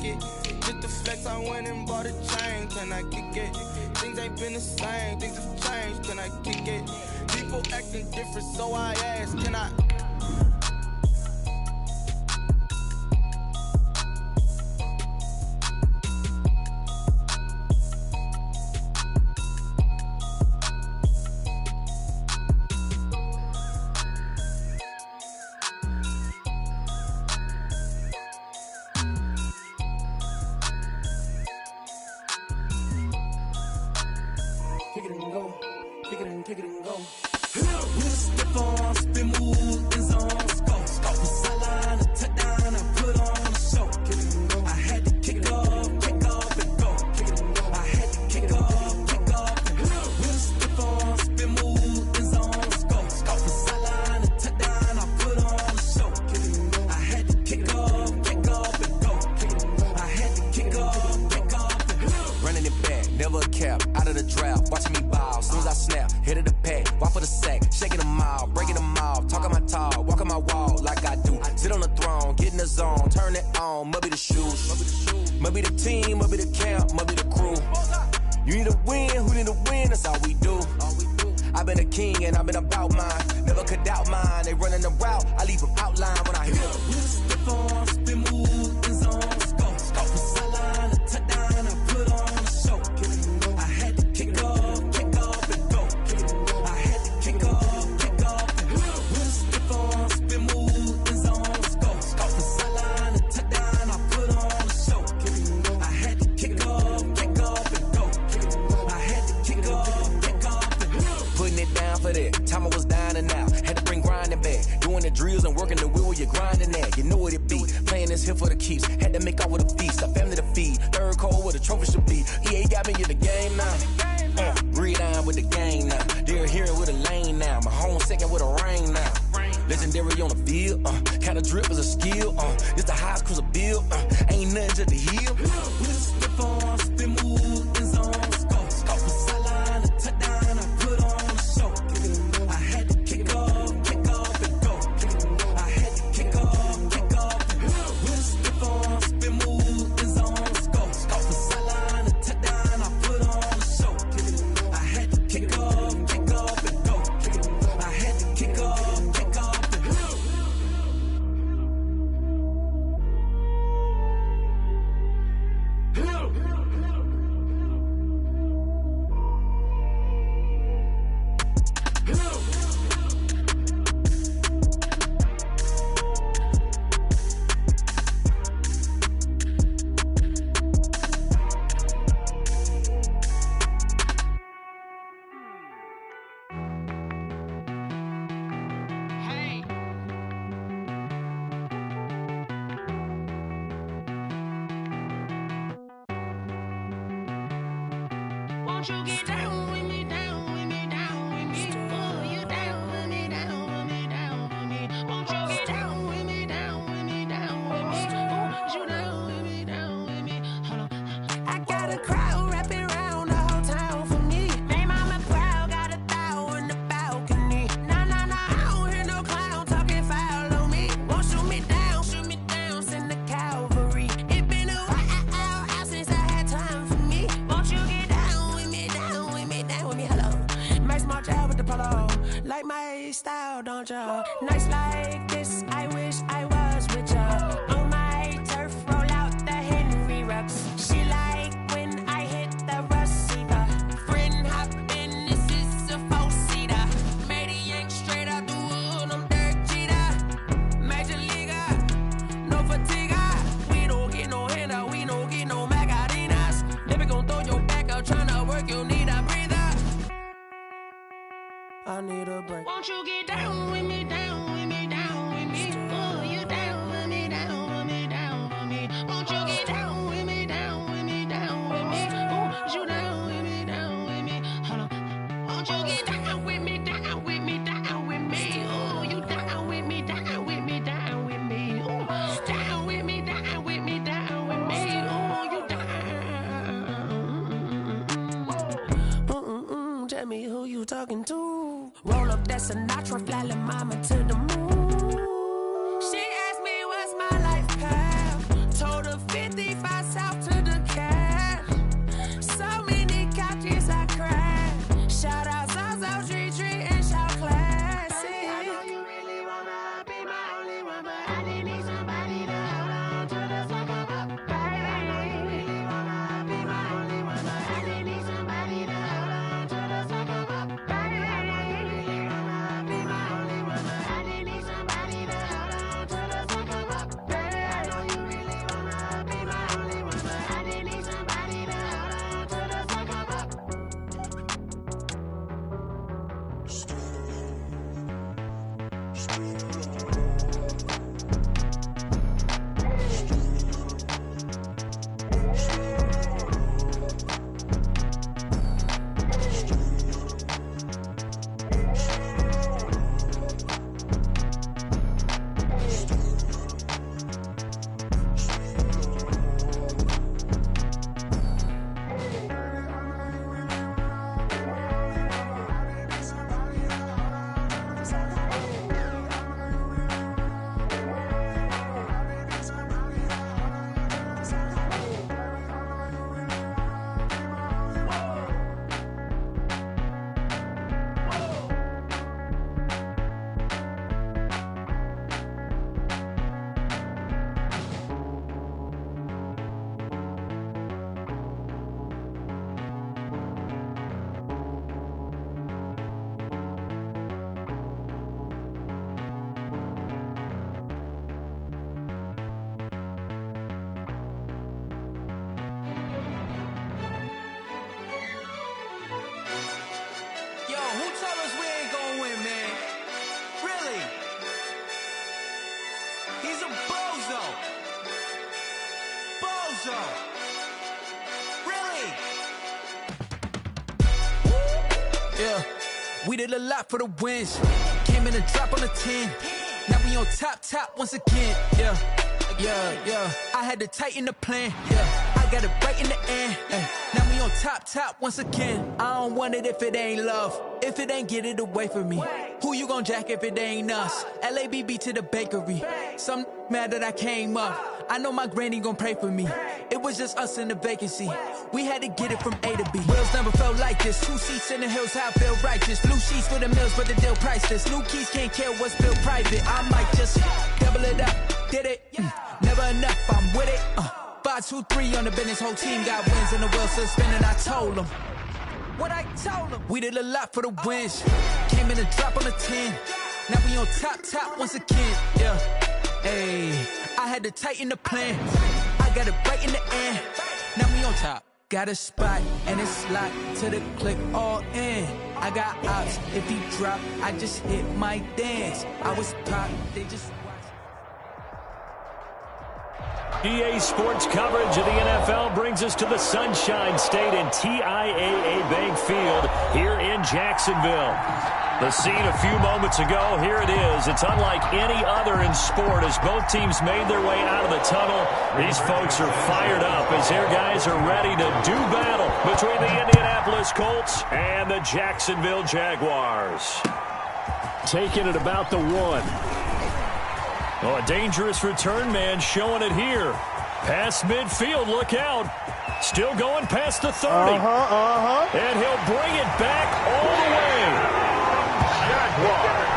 kick it. Just the flex, I went and bought a chain. Can I kick it? Things ain't been the same, things have changed. Can I kick it? People acting different, so I ask, can I? Kick it and go, kick it and go. With a stiff arm, spin move, in zone, scope. From sideline to touchdown, I put on a show. Kick it and go. I had to kick off and go. Kick it and go. I had to kick off and go. With a stiff arm, spin move, in zone, scope. From sideline to touchdown, I put on a show. Kick it and go. I had to kick off and go. Kick it and go. I had to kick off and go. Running it back, never a cap, out of the drought, watching me ball. Soon as I snap, hit of the pack, walk for the sack, shaking them all, breaking them off, talking my talk, walking my wall like I do. Sit on the throne, get in the zone, turn it on, must be the shoes, must be the team, must be the camp, must be the crew. You need a win, who need a win, that's all we do. I've been a king and I've been about mine, never could doubt mine. They running the route, I leave them outline when I hit them. With a stiff arm, spin move, in zone, scope. From sideline to touchdown, I put on a show. I had to kick off and go. I had to kick off and go. With a stiff arm, spin move, in zone, scope. From sideline to touchdown, I put on a show. I had to kick off and go. I had to kick off and go. Putting it down for that, time I was dying and out, had to bring grinding back, doing the drills and working the wheel where you're grinding at, you know what it be, playing this here for the keeps, had to make out with a feast, a family to feed, third cold where the trophy should be, EA got me in the game now, breathe on with the game now, they're hearing with a lane now, my home second with a rain now, legendary on the field, kinda drip is a skill, this the highest cruiser bill, ain't nothing just the heel. With a stiff arm, spin move, in zone, scope. From sideline to touchdown, I put on a show. I had to kick off and go. I had to kick off and go. With a stiff arm, spin move, in zone, scope. From sideline to touchdown, I put on a show. I had to kick off and go. I had to kick off and go. Won't you get down with me, down with me, down with me? Oh, you down with me, down with me, down with me. Won't you get down with me, down with me, down with me? Oh, you down with me, down with me? Hold on. I got a crowd wrapping around the whole town for me. Name on my crowd, got a thou in the balcony. Nah, I don't hear no clown talking foul on me. Won't shoot me down, send the cavalry. It been a while since I had time for me. Won't you get down with me, down with me, down with me? Hello. Max March out with the polo. Like my style, don't ya? Nights like this, I wish I was with ya. On my turf, roll out the Henry Rux. She like when I hit the receiver. Friend hop in, this is a four-seater. Made a yank straight out the wood, I'm Derek Jeter. Major leaguer, no fatigue. We don't get no handout, we don't get no Macarinas. Never gon' throw your back out, tryna work, you need a breather. I need a break. Won't you get down with me, down with me, down with me? Oh, you down with me, down with me, down with me? Won't you get down with me, down with me, down with me? Oh, you down with me, down with me? Hold on. Won't you get down with me, down with me, down with me? Oh, you down with me, down with me, down with me? Oh, down with me, down with me, down with me? Oh, you down. Tell me who you talking to. Roll up that Sinatra, fly la mama to the moon. She asked me what's my life path. Told her 55 zone. Really? Yeah, we did a lot for the wins. Came in a drop on a 10. Now we on top once again. Yeah. I had to tighten the plan. Yeah, I got it right in the end. Now we on top once again. I don't want it if it ain't love. If it ain't, get it away from me. Who you gon' jack if it ain't us? LABB to the bakery. Some mad that I came up. I know my granny gon' pray for me. It was just us in the vacancy. We had to get it from A to B. Wheels never felt like this. 2 seats in the hills, how I feel righteous. Blue sheets for the mills, but the deal priceless. New keys can't care what's built private. I might just double it up. Did it? Never enough, I'm with it. 5, 2, 3 on the business. Whole team got wins and the wheels still spinning. I told them what I told them. We did a lot for the wins. Came in a drop on a 10. Now we on top once again. Yeah. Hey, I had to tighten the plan. I got it right in the end. Now we on top. Got a spot and it's locked to the click all in. I got ops. If he drop, I just hit my dance. I was pop. They just. EA Sports coverage of the NFL brings us to the Sunshine State and TIAA Bank Field here in Jacksonville. The scene a few moments ago, here it is. It's unlike any other in sport as both teams made their way out of the tunnel. These folks are fired up as their guys are ready to do battle between the Indianapolis Colts and the Jacksonville Jaguars. Taking it about the 1. Oh, a dangerous return man showing it here. Past midfield, look out. Still going past the 30. And he'll bring it back all the way. Jaguar.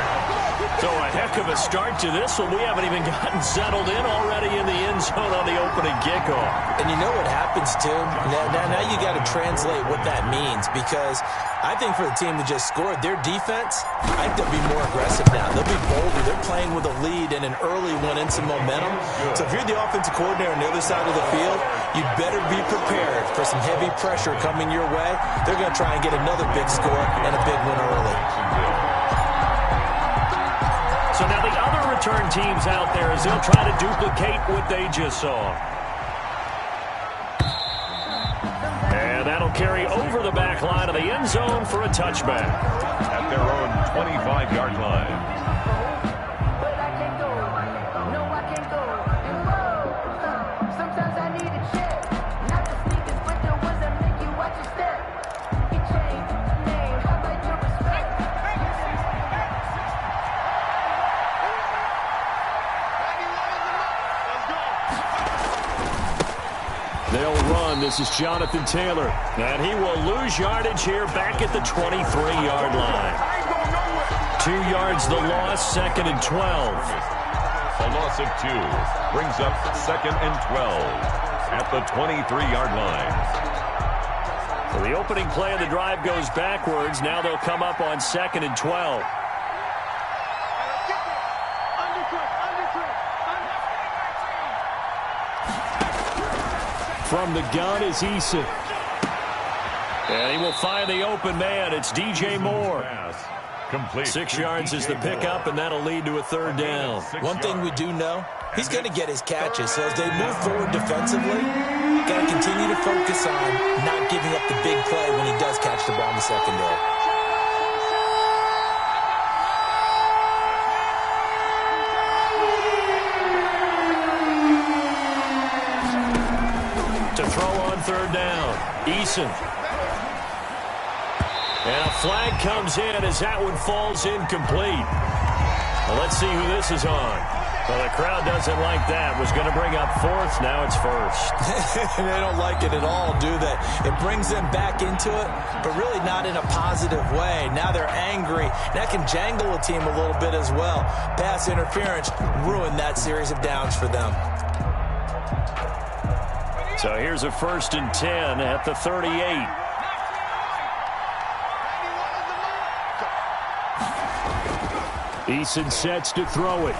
So a heck of a start to this one. We haven't even gotten settled in already in the end zone on the opening kickoff. And you know what happens, too? Now you got to translate what that means, because I think for the team that just scored, their defense, I think they'll be more aggressive now. They'll be bolder. They're playing with a lead and an early one and some momentum. So if you're the offensive coordinator on the other side of the field, you better be prepared for some heavy pressure coming your way. They're going to try and get another big score and a big win early. So now the other return teams out there as they'll try to duplicate what they just saw. And that'll carry over the back line of the end zone for a touchback. At their own 25-yard line. They'll run. This is Jonathan Taylor. And he will lose yardage here back at the 23-yard line. 2 yards the loss, 2nd and 12. A loss of 2 brings up 2nd and 12 at the 23-yard line. So the opening play of the drive goes backwards. Now they'll come up on 2nd and 12. From the gun is Eason. And he will find the open man. It's DJ Moore. Complete. 6 yards is the pickup, and that'll lead to a 3rd down. One thing we do know, he's going to get his catches. So as they move forward defensively, got to continue to focus on not giving up the big play when he does catch the ball in the secondary. Throw on 3rd down. Eason. And a flag comes in as that one falls incomplete. Well, let's see who this is on. Well, the crowd doesn't like that. Was going to bring up 4th. Now it's 1st. They don't like it at all, do they? It brings them back into it, but really not in a positive way. Now they're angry. That can jangle a team a little bit as well. Pass interference ruined that series of downs for them. So here's a 1st and 10 at the 38. Eason sets to throw it.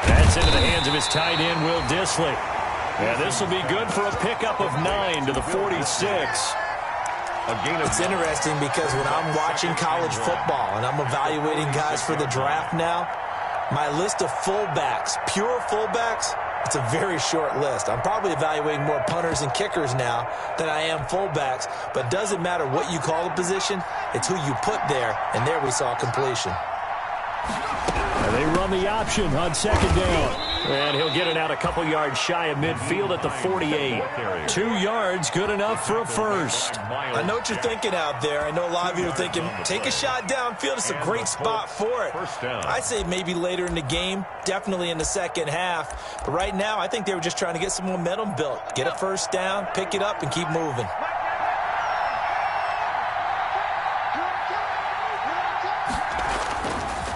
That's into the hands of his tight end, Will Dissly. And this will be good for a pickup of 9 to the 46. It's interesting because when I'm watching college football and I'm evaluating guys for the draft now, my list of fullbacks, pure fullbacks, It's a very short list. I'm probably evaluating more punters and kickers now than I am fullbacks, but it doesn't matter what you call the position, it's who you put there, and there we saw completion. And they run the option on second down. And he'll get it out a couple yards shy of midfield at the 48. 2 yards, good enough for a first. I know what you're thinking out there. I know a lot of you are thinking, take a shot downfield. It's a great spot for it. I'd say maybe later in the game, definitely in the second half. But right now, I think they were just trying to get some momentum built. Get a first down, pick it up, and keep moving.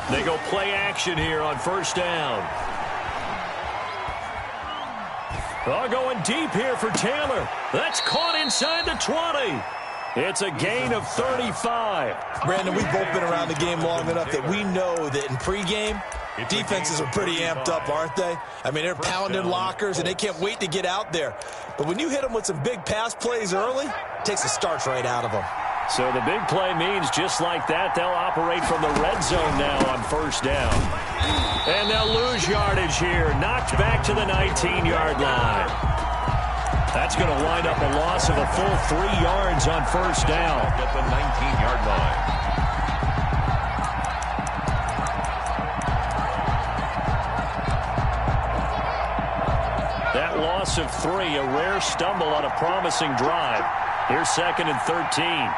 They go play action here on first down. Oh, going deep here for Taylor. That's caught inside the 20. It's a gain of 35. Brandon, we've both been around the game long enough that we know that in pregame, defenses are pretty amped up, aren't they? I mean, they're pounding lockers, and they can't wait to get out there. But when you hit them with some big pass plays early, it takes the starch right out of them. So the big play means just like that, they'll operate from the red zone now on first down. And they'll lose yardage here, knocked back to the 19-yard line. That's going to wind up a loss of a full 3 yards on first down. At the 19-yard line. That loss of 3, a rare stumble on a promising drive. Here's second and 13.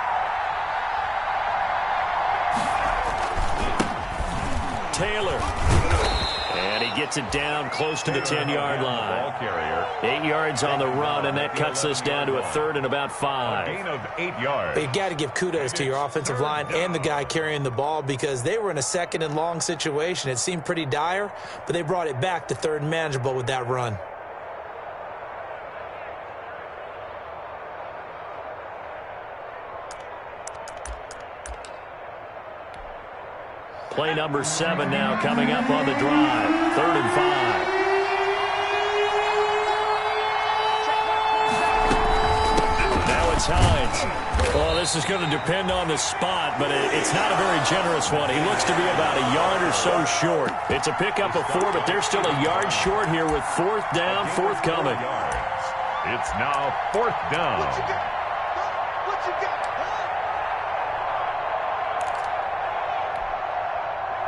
Taylor. And he gets it down close to the 10-yard line. 8 yards on the run, and that cuts us down to a third and about 5. A gain of 8 yards. But you got to give kudos to your offensive line and the guy carrying the ball because they were in a second and long situation. It seemed pretty dire, but they brought it back to third and manageable with that run. Play number 7 now coming up on the drive. 3rd and 5. Now it's Hines. Well, this is going to depend on the spot, but it's not a very generous one. He looks to be about a yard or so short. It's a pickup of 4, but they're still a yard short here with 4th down, forthcoming. It's now 4th down.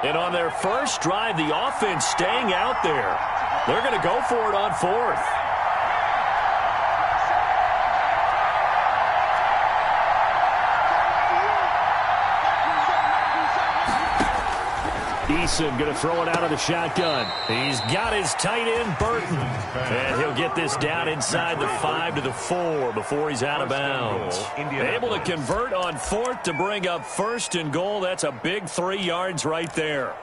And on their first drive, the offense staying out there. They're going to go for it on 4th. Eason going to throw it out of the shotgun. He's got his tight end, Burton. And he'll get this down inside the 5 to the 4 before he's out of bounds. Able to convert on 4th to bring up 1st and goal. That's a big 3 yards right there.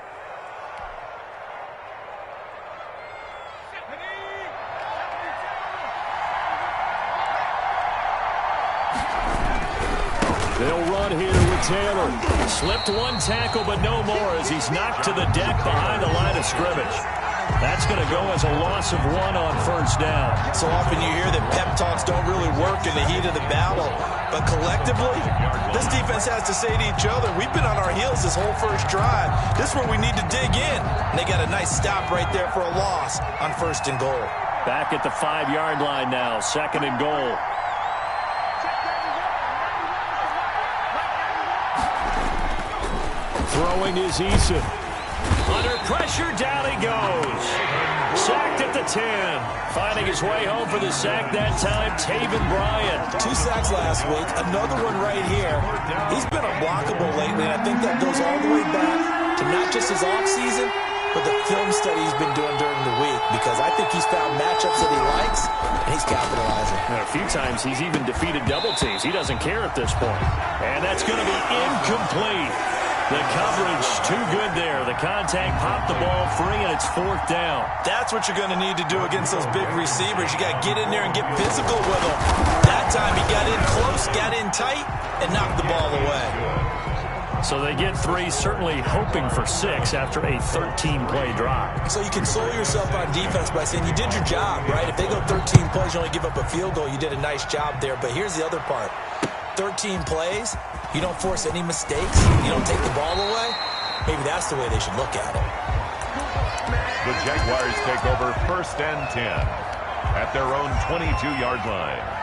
They'll run here with Taylor. Slipped one tackle, but no more as he's knocked to the deck behind the line of scrimmage. That's going to go as a loss of 1 on first down. So often you hear that pep talks don't really work in the heat of the battle. But collectively, this defense has to say to each other, we've been on our heels this whole first drive. This is where we need to dig in. And they got a nice stop right there for a loss on 1st and goal. Back at the 5-yard line now, 2nd and goal. Throwing is Eason. Under pressure, down he goes. Sacked at the 10. Finding his way home for the sack that time, Taven Bryan. 2 sacks last week, another one right here. He's been unblockable lately, and I think that goes all the way back to not just his offseason, but the film study he's been doing during the week, because I think he's found matchups that he likes, and he's capitalizing. And a few times he's even defeated double teams. He doesn't care at this point. And that's going to be incomplete. The coverage too good there. The contact popped the ball free, and it's 4th down. That's what you're going to need to do against those big receivers. You got to get in there and get physical with them. That time he got in close, got in tight, and knocked the ball away. So they get 3, certainly hoping for 6 after a 13-play drive. So you console yourself on defense by saying you did your job, right? If they go 13 plays, you only give up a field goal, you did a nice job there. But here's the other part. 13 plays, you don't force any mistakes, you don't take the ball away. Maybe that's the way they should look at it. The Jaguars take over 1st and 10 at their own 22-yard line.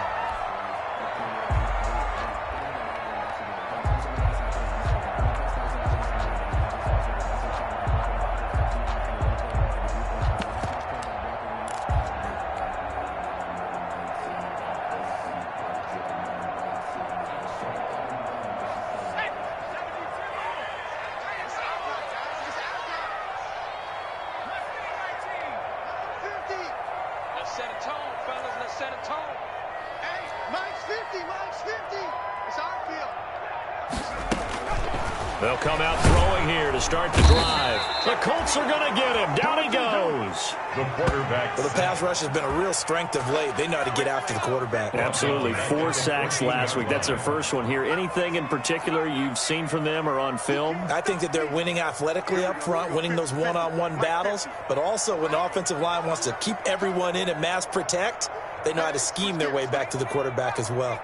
They'll come out throwing here to start the drive. The Colts are going to get him. Down he goes. The quarterback. Well, the pass rush has been a real strength of late. They know how to get after the quarterback. Absolutely. 4 sacks last week. That's their first one here. Anything in particular you've seen from them or on film? I think that they're winning athletically up front, winning those one-on-one battles, but also when the offensive line wants to keep everyone in and mass protect, they know how to scheme their way back to the quarterback as well.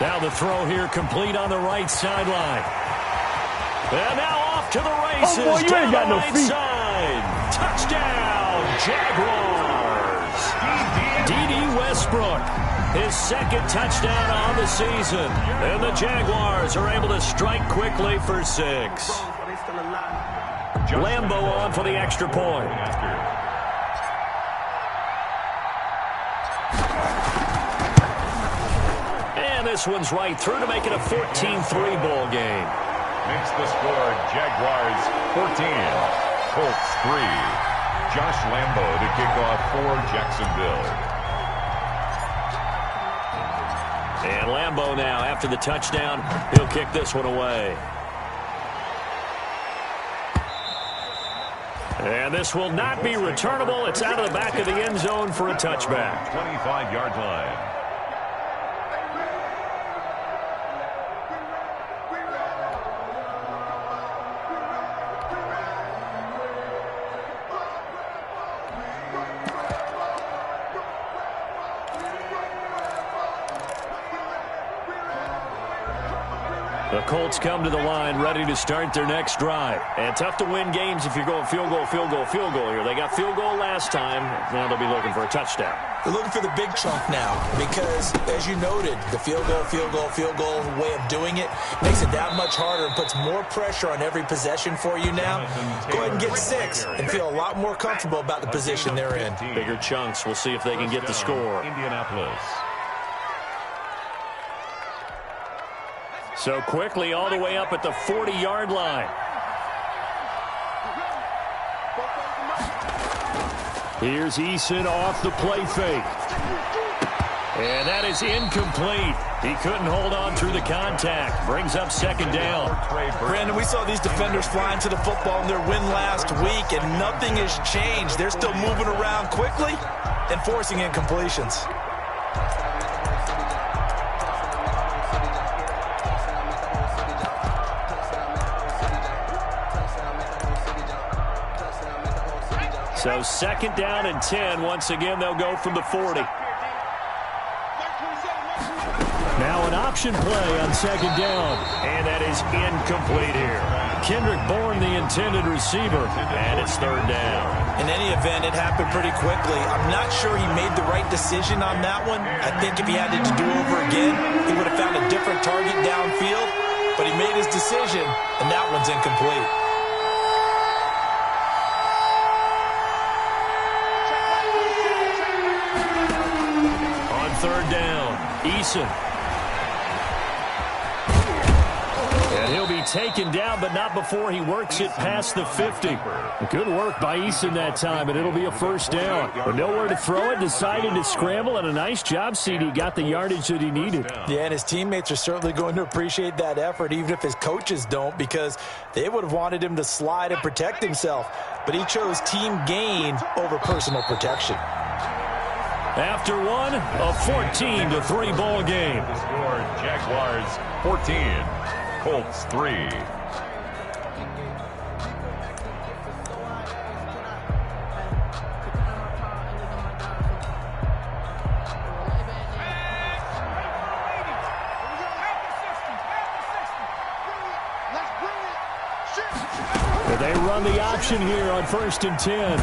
Now the throw here complete on the right sideline. And now off to the races. Oh, boy, you ain't got no feet. Side. Touchdown, Jaguars. D.D. Westbrook, his 2nd touchdown on the season. And the Jaguars are able to strike quickly for 6. Lambo on for the extra point. This one's right through to make it a 14-3 ball game. Makes the score Jaguars 14, Colts 3. Josh Lambo to kick off for Jacksonville. And Lambo now, after the touchdown, he'll kick this one away. And this will not be returnable. It's out of the back of the end zone for a touchback. 25-yard line. The Colts come to the line ready to start their next drive. And tough to win games if you're going field goal, field goal, field goal here. They got field goal last time. Now they'll be looking for a touchdown. They're looking for the big chunk now because, as you noted, the field goal way of doing it makes it that much harder and puts more pressure on every possession for you now. Go ahead and get 6 and feel a lot more comfortable about the position they're in. Bigger chunks. We'll see if they can get the score. Indianapolis. So quickly all the way up at the 40-yard line. Here's Eason off the play fake. And that is incomplete. He couldn't hold on through the contact. Brings up 2nd down. Brandon, we saw these defenders flying to the football in their win last week, and nothing has changed. They're still moving around quickly and forcing incompletions. So 2nd down and 10. Once again, they'll go from the 40. Now an option play on 2nd down. And that is incomplete here. Kendrick Bourne, the intended receiver. And it's 3rd down. In any event, it happened pretty quickly. I'm not sure he made the right decision on that one. I think if he had it to do over again, he would have found a different target downfield. But he made his decision, and that one's incomplete. On 3rd down, Eason. And he'll be taken down, but not before he works it past the 50. Good work by Eason that time, and it'll be a 1st down. But nowhere to throw it, decided to scramble, and a nice job, CD. Got the yardage that he needed. Yeah, and his teammates are certainly going to appreciate that effort, even if his coaches don't, because they would have wanted him to slide and protect himself. But he chose team gain over personal protection. After one, a 14-3 ball game. The score, Jaguars 14, Colts 3. They run the option here on 1st and 10.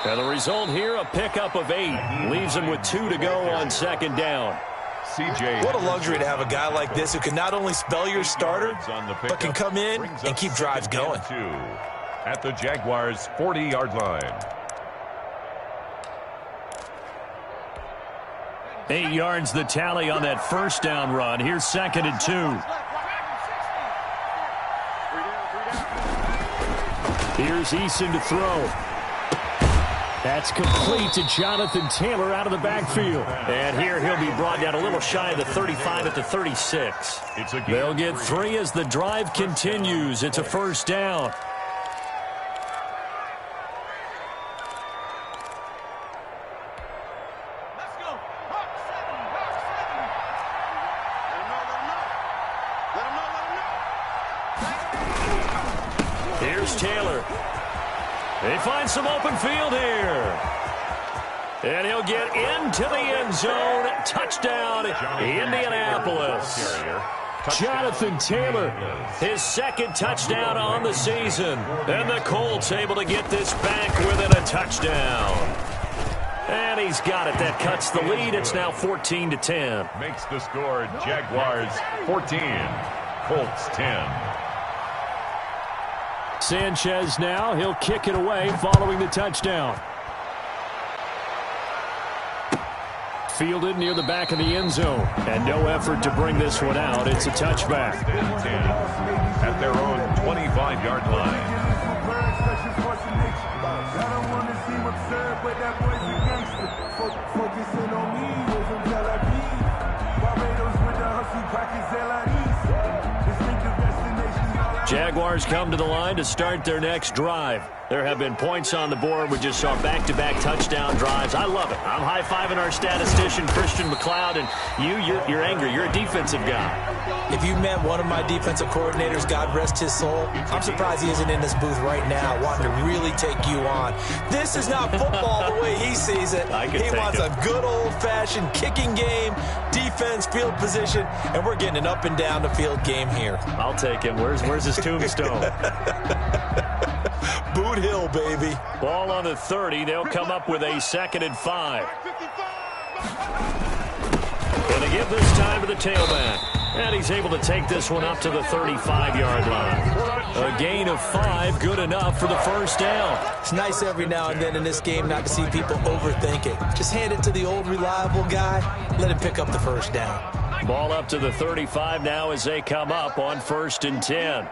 And the result here, a pickup of 8. Leaves them with 2 to go on 2nd down. What a luxury to have a guy like this who can not only spell your starter, but can come in and keep drives going. At the Jaguars' 40-yard line. 8 yards the tally on that 1st down run. Here's 2nd and 2. Here's Eason to throw. That's complete to Jonathan Taylor out of the backfield. And here he'll be brought down a little shy of the 35 at the 36. They'll get 3 as the drive continues. It's a 1st down. Here's Taylor. They find some open field here. And he'll get into the end zone. Touchdown, Indianapolis. Jonathan Taylor, his 2nd touchdown on the season. And the Colts able to get this back within a touchdown. And he's got it. That cuts the lead. It's now 14-10. Makes the score Jaguars 14, Colts 10. Sanchez now. He'll kick it away following the touchdown. Fielded near the back of the end zone. And no effort to bring this one out. It's a touchback. 10 at their own 25-yard line. Jaguars come to the line to start their next drive. There have been points on the board. We just saw back-to-back touchdown drives. I love it. I'm high-fiving our statistician, Christian McLeod, and you're angry. You're a defensive guy. If you met one of my defensive coordinators, God rest his soul, I'm surprised he isn't in this booth right now wanting to really take you on. This is not football the way he sees it. He wants a good old-fashioned kicking game, defense, field position, and we're getting an up-and-down-the-field game here. I'll take him. Where's his tombstone? Boot Hill, baby. Ball on the 30. They'll come up with a 2nd and 5. And they give this time to the tailback. And he's able to take this one up to the 35-yard line. A gain of 5, good enough for the 1st down. It's nice every now and then in this game not to see people overthink it. Just hand it to the old reliable guy. Let him pick up the 1st down. Ball up to the 35 now as they come up on 1st and 10.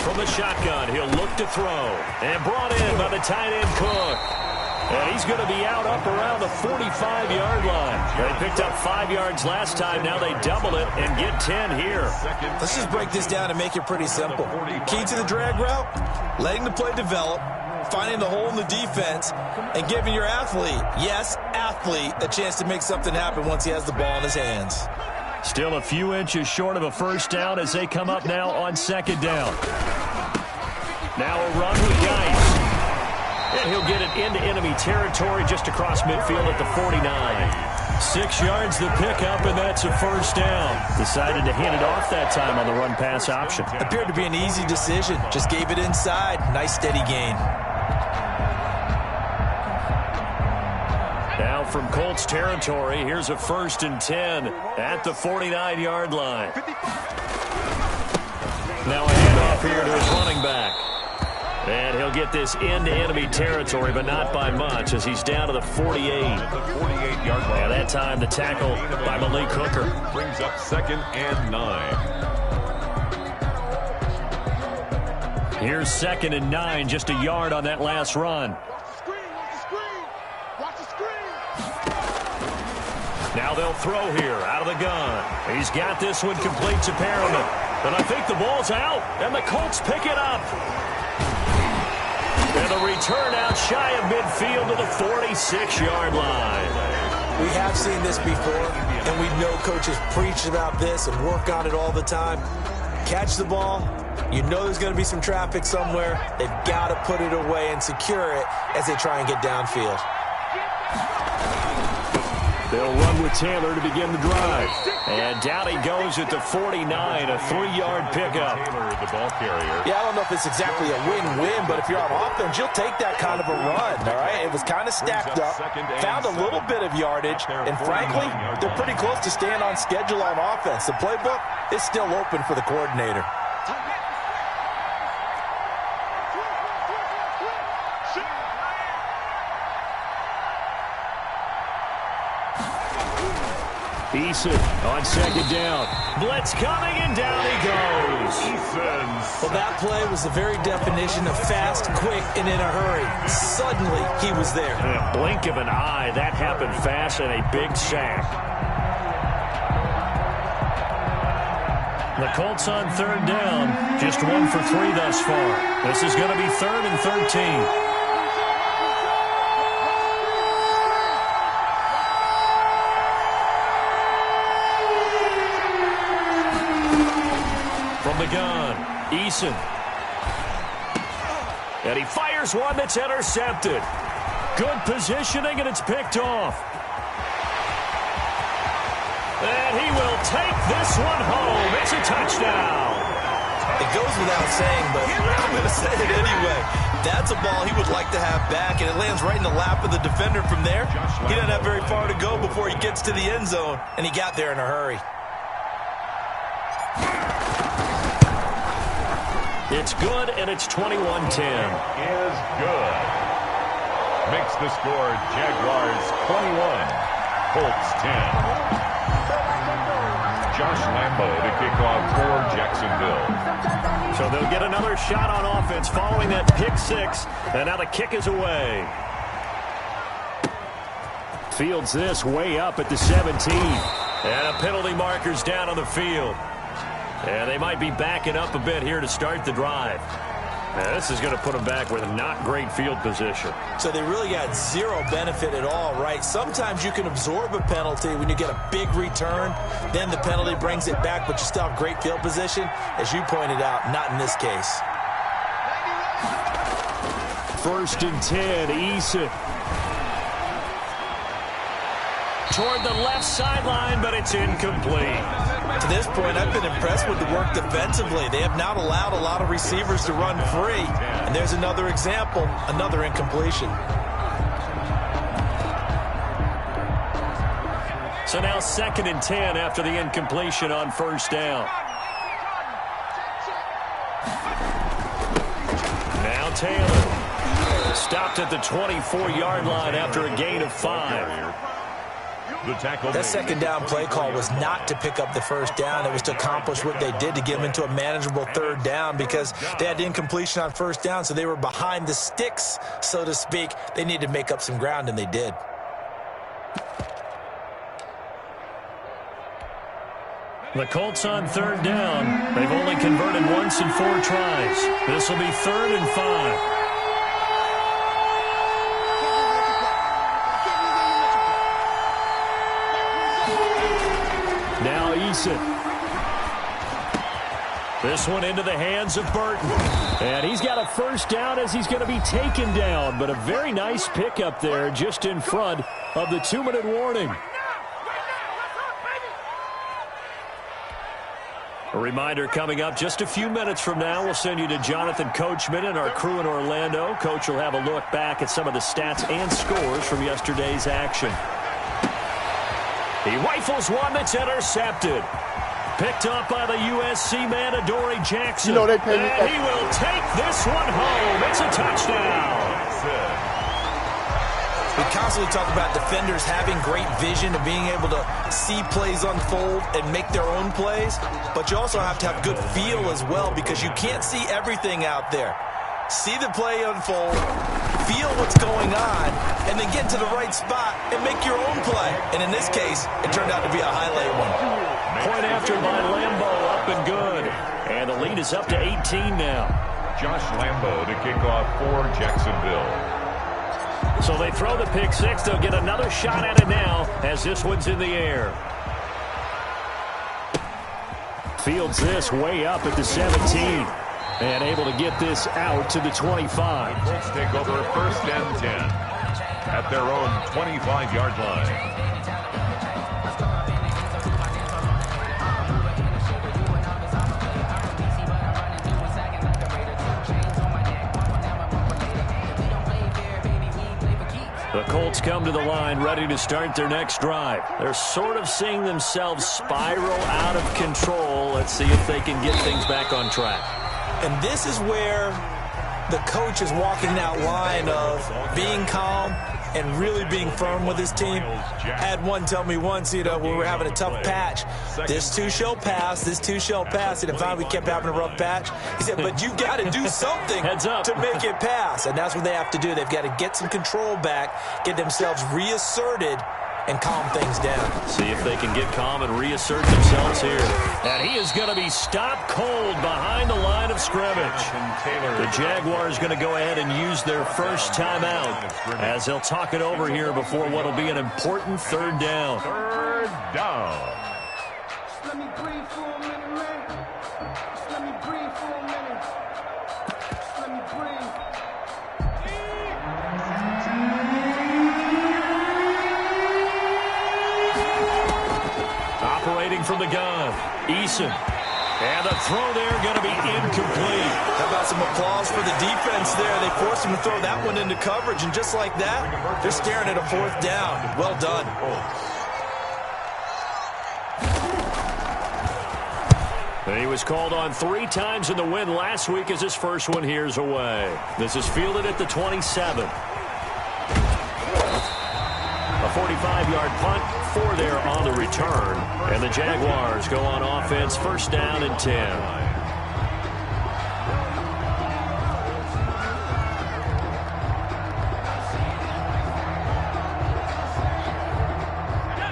From the shotgun, he'll look to throw. And brought in by the tight end Cook. And he's going to be out up around the 45-yard line. They picked up 5 yards last time. Now they double it and get 10 here. Let's just break this down and make it pretty simple. Key to the drag route, letting the play develop, finding the hole in the defense, and giving your athlete, yes, athlete, a chance to make something happen once he has the ball in his hands. Still a few inches short of a 1st down as they come up now on 2nd down. Now a run with Geis. And he'll get it into enemy territory just across midfield at the 49. 6 yards the pickup, and that's a 1st down. Decided to hand it off that time on the run-pass option. Appeared to be an easy decision. Just gave it inside. Nice steady gain. Now from Colts territory, here's a 1st and 10 at the 49-yard line. Now a handoff here to his running back. And he'll get this into enemy territory, but not by much as he's down to the 48. And that time the tackle by Malik Hooker. Brings up 2nd and 9. Here's 2nd and 9, just a yard on that last run. Now they'll throw here out of the gun. He's got this one complete to Perriman. And I think the ball's out, and the Colts pick it up. And the return out shy of midfield to the 46-yard line. We have seen this before, and we know coaches preach about this and work on it all the time. Catch the ball. You know there's going to be some traffic somewhere. They've got to put it away and secure it as they try and get downfield. They'll run with Taylor to begin the drive. And down he goes at the 49, a 3-yard pickup. Taylor, the ball carrier. Yeah, I don't know if it's exactly a win-win, but if you're on offense, you'll take that kind of a run, all right? It was kind of stacked up, found a little bit of yardage, and frankly, they're pretty close to staying on schedule on offense. The playbook is still open for the coordinator. Eason on second down. Blitz coming, and down he goes. Well, that play was the very definition of fast, quick, and in a hurry. Suddenly, he was there. In a blink of an eye, that happened fast, and a big sack. The Colts on third down. Just 1 for 3 thus far. This is going to be 3rd and 13. From the gun, Eason. And he fires one that's intercepted. Good positioning, and it's picked off. And he will take this one home. It's a touchdown. It goes without saying, but I'm going to say it anyway. That's a ball he would like to have back, and it lands right in the lap of the defender from there. He doesn't have very far to go before he gets to the end zone, and he got there in a hurry. It's good, and it's 21-10. Is good. Makes the score Jaguars 21, Colts 10. Josh Lambo to kick off for Jacksonville. So they'll get another shot on offense following that pick 6, and now the kick is away. Fields this way up at the 17. And a penalty marker's down on the field. And they might be backing up a bit here to start the drive. Now, this is going to put them back with not great field position. So they really got zero benefit at all, right? Sometimes you can absorb a penalty when you get a big return. Then the penalty brings it back, but you still have great field position. As you pointed out, not in this case. 1st and 10, Eason. Toward the left sideline, but it's incomplete. To this point, I've been impressed with the work defensively. They have not allowed a lot of receivers to run free. And there's another example, another incompletion. So now 2nd and 10 after the incompletion on 1st down. Now Taylor. Stopped at the 24-yard line after a gain of 5. That 2nd down play call was not to pick up the 1st down. It was to accomplish what they did to get them into a manageable 3rd down because they had incompletion on 1st down, so they were behind the sticks, so to speak. They needed to make up some ground, and they did. The Colts on 3rd down. They've only converted once in 4 tries. This will be 3rd and 5. Now Eason. This one into the hands of Burton. And he's got a 1st down as he's going to be taken down. But a very nice pickup there just in front of the 2-minute warning. A reminder coming up just a few minutes from now. We'll send you to Jonathan Coachman and our crew in Orlando. Coach will have a look back at some of the stats and scores from yesterday's action. He rifles one that's intercepted. Picked up by the USC man, Adoree Jackson. You know they pay me. And he will take this one home. It's a touchdown. We constantly talk about defenders having great vision and being able to see plays unfold and make their own plays. But you also have to have good feel as well because you can't see everything out there. See the play unfold, feel what's going on, and then get to the right spot and make your own play. And in this case, it turned out to be a highlight one. Point after by Lambo, up and good. And the lead is up to 18 now. Josh Lambo to kick off for Jacksonville. So they throw the pick 6. They'll get another shot at it now as this one's in the air. Fields this way up at the 17. And able to get this out to the 25. Colts take over 1st and 10 at their own 25-yard line. come to the line ready to start their next drive. They're sort of seeing themselves spiral out of control. Let's see if they can get things back on track. And this is where the coach is walking that line of being calm and really being firm with his team. I had one tell me once, when we were having a tough patch, this too shall pass, this too shall pass. And finally we kept having a rough patch. He said, but you got to do something to make it pass. And that's what they have to do. They've got to get some control back, get themselves reasserted, and calm things down. See if they can get calm and reassert themselves here. And he is going to be stopped cold behind the line of scrimmage. The Jaguars going to go ahead and use their first timeout as they'll talk it over here before what will be an important third down. Third down. Let me breathe for a minute, man. Just let me breathe for a minute. Just let me breathe. Operating from the gun, Eason. And the throw there going to be incomplete. How about some applause for the defense there? They forced him to throw that one into coverage, and just like that, they're staring at a fourth down. Well done. He was called on 3 times in the win last week as his first one here's away. This is fielded at the 27. A 45-yard punt, 4 there on the return. And the Jaguars go on offense, first down and 10.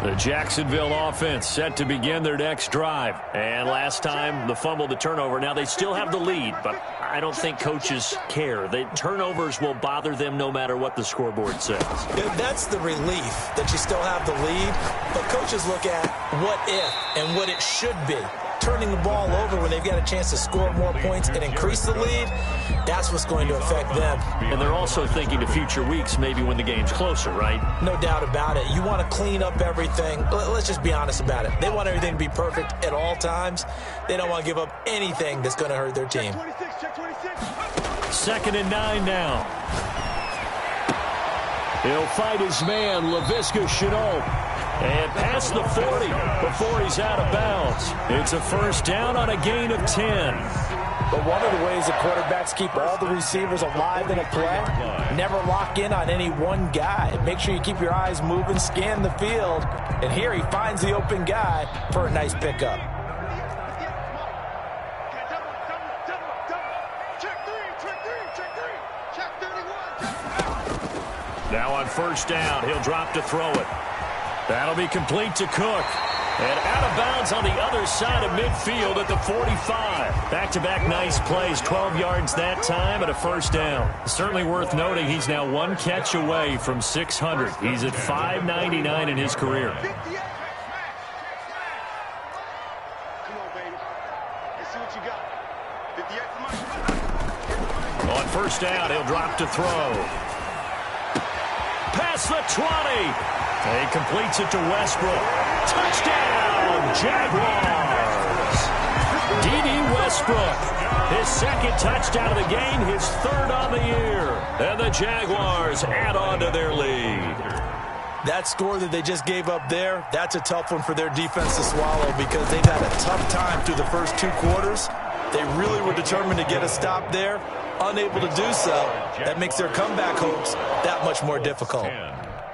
The Jacksonville offense set to begin their next drive. And last time, the fumble, the turnover. Now they still have the lead, but I don't think coaches care. The turnovers will bother them no matter what the scoreboard says. That's the relief that you still have the lead. But coaches look at what if and what it should be. Turning the ball over when they've got a chance to score more points and increase the lead, that's what's going to affect them. And they're also thinking to future weeks, maybe when the game's closer, right? No doubt about it. You want to clean up everything. Let's just be honest about it. They want everything to be perfect at all times. They don't want to give up anything that's going to hurt their team. 2nd and 9 now. He'll fight his man, Laviska Shenault. And past the 40 before he's out of bounds. It's a first down on a gain of 10. But one of the ways the quarterbacks keep all the receivers alive in a play, never lock in on any one guy. Make sure you keep your eyes moving, scan the field. And here he finds the open guy for a nice pickup. Now on first down, he'll drop to throw it. That'll be complete to Cook. And out of bounds on the other side of midfield at the 45. Back-to-back nice plays, 12 yards that time and a first down. Certainly worth noting he's now 1 catch away from 600. He's at 599 in his career. On first down, he'll drop to throw. Past the 20. He completes it to Westbrook. Touchdown, Jaguars! D.D. Westbrook, his 2nd touchdown of the game, his 3rd on the year. And the Jaguars add on to their lead. That score that they just gave up there, that's a tough one for their defense to swallow because they've had a tough time through the first 2 quarters. They really were determined to get a stop there, unable to do so. That makes their comeback hopes that much more difficult.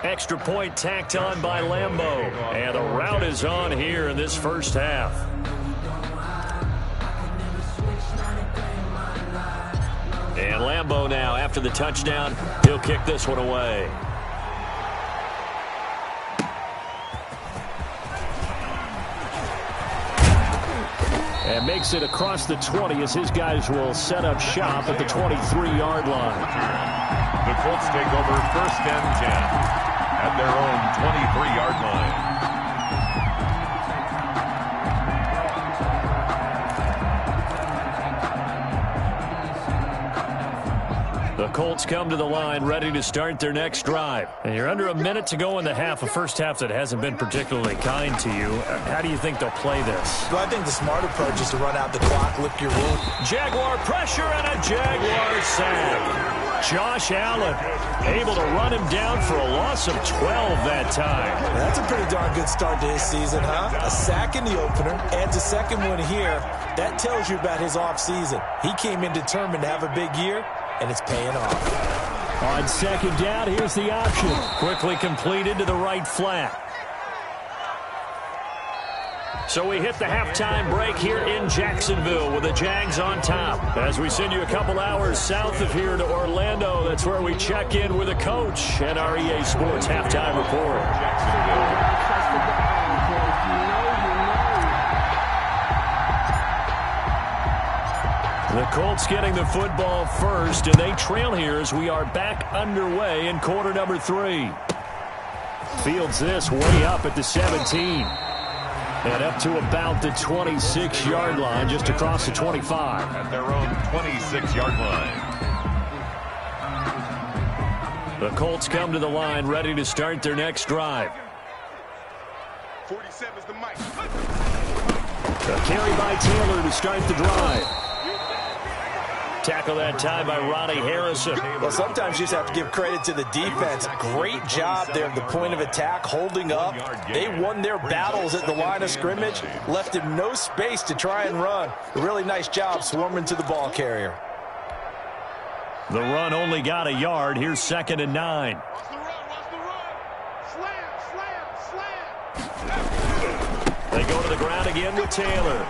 Extra point tacked on by Lambeau. And the rout is on here in this first half. And Lambeau now, after the touchdown, he'll kick this one away. And makes it across the 20 as his guys will set up shop at the 23-yard line. The Colts take over 1st and 10 at their own 23-yard line. The Colts come to the line ready to start their next drive. And you're under a minute to go in the half, a first half that hasn't been particularly kind to you. How do you think they'll play this? Well, I think the smart approach is to run out the clock, lick your wound. Jaguar pressure and a Jaguar sack. Josh Allen able to run him down for a loss of 12 that time. That's a pretty darn good start to his season, huh? A sack in the opener, adds a second one here. That tells you about his offseason. He came in determined to have a big year, and it's paying off. On second down, here's the option. Quickly completed to the right flat. So we hit the halftime break here in Jacksonville with the Jags on top. As we send you a couple hours south of here to Orlando, that's where we check in with the coach and our EA Sports halftime report. The Colts getting the football first, and they trail here as we are back underway in quarter number 3. Fields this way up at the 17. And up to about the 26-yard line, just across the 25. At their own 26-yard line. The Colts come to the line, ready to start their next drive. 47 is the mic. A carry by Taylor to start the drive. Tackle that time by Ronnie Harrison. Well, sometimes you just have to give credit to the defense. Great job there at the point of attack, holding up. They won their battles at the line of scrimmage, left him no space to try and run. A really nice job swarming to the ball carrier. The run only got a yard. Here's 2nd and 9. Watch the run, watch the run. Slam. They go to the ground again with Taylor.